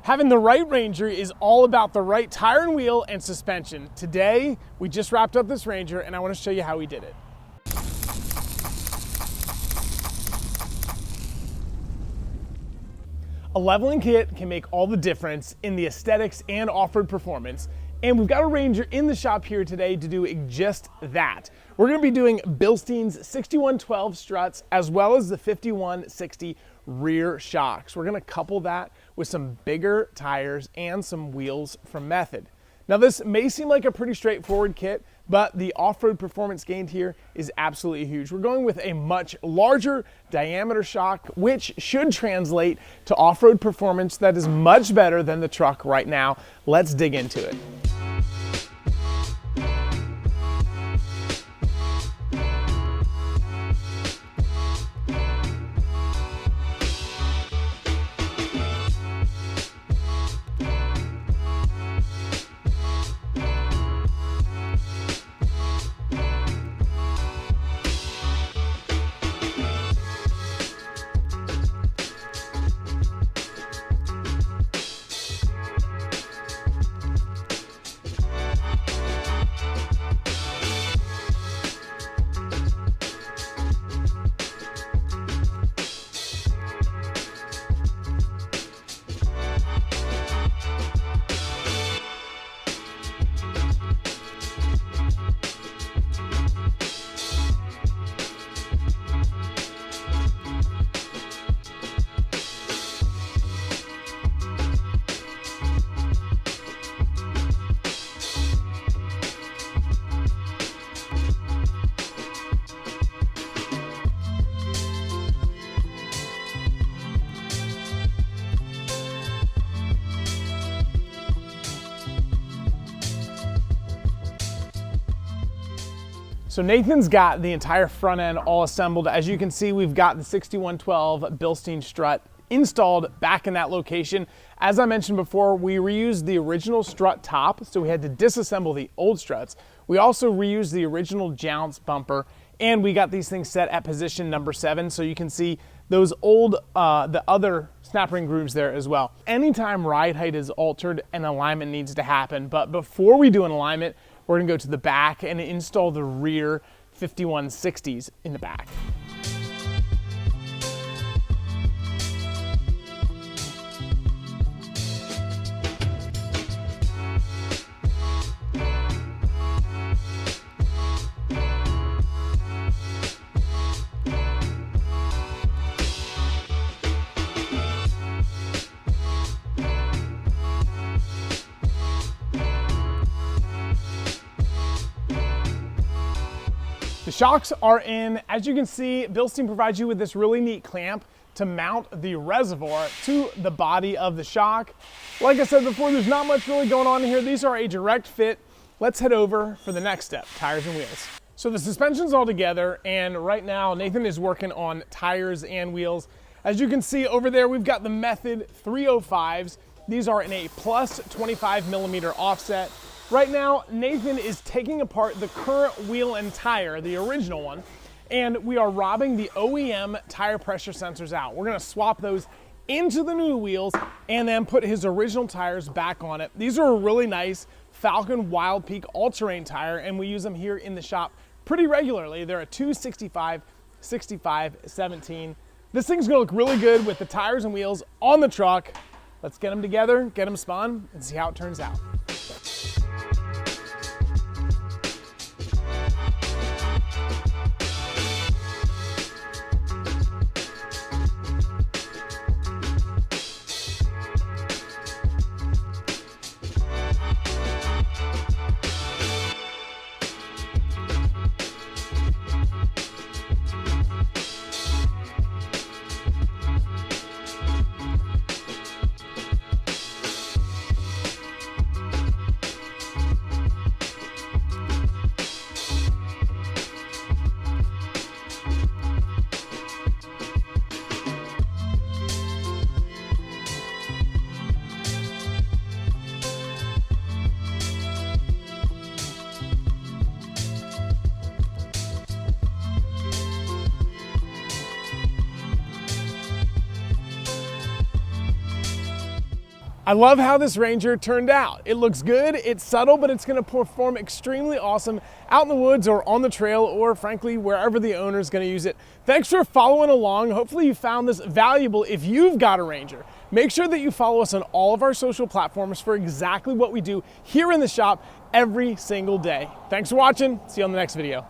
Having the right Ranger is all about the right tire and wheel and suspension. Today, we just wrapped up this Ranger and I want to show you how we did it. A leveling kit can make all the difference in the aesthetics and off-road performance. And we've got a Ranger in the shop here today to do just that. We're going to be doing Bilstein's 6112 struts as well as the 5160 rear shocks. We're going to couple that with some bigger tires and some wheels from Method. Now this may seem like a pretty straightforward kit, but the off-road performance gained here is absolutely huge. We're going with a much larger diameter shock, which should translate to off-road performance that is much better than the truck right now. Let's dig into it. So Nathan's got the entire front end all assembled. As you can see, we've got the 6112 Bilstein strut installed back in that location. As I mentioned before, we reused the original strut top, so we had to disassemble the old struts. We also reused the original jounce bumper, and we got these things set at position number 7, so you can see those old, the other snap ring grooves there as well. Anytime ride height is altered, an alignment needs to happen, but before we do an alignment, we're gonna go to the back and install the rear 5160s in the back. The shocks are in. As you can see, Bilstein provides you with this really neat clamp to mount the reservoir to the body of the shock. Like I said before, there's not much really going on here. These are a direct fit. Let's head over for the next step, tires and wheels. So the suspension's all together, and right now Nathan is working on tires and wheels. As you can see over there, we've got the Method 305s. These are in a plus 25 millimeter offset. Right now, Nathan is taking apart the current wheel and tire, the original one, and we are robbing the OEM tire pressure sensors out. We're gonna swap those into the new wheels and then put his original tires back on it. These are a really nice Falcon Wild Peak all-terrain tire, and we use them here in the shop pretty regularly. They're a 265, 65, 17. This thing's gonna look really good with the tires and wheels on the truck. Let's get them together, get them spun, and see how it turns out. I love how this Ranger turned out. It looks good, it's subtle, but it's gonna perform extremely awesome out in the woods or on the trail, or frankly, wherever the owner is gonna use it. Thanks for following along. Hopefully you found this valuable if you've got a Ranger. Make sure that you follow us on all of our social platforms for exactly what we do here in the shop every single day. Thanks for watching. See you on the next video.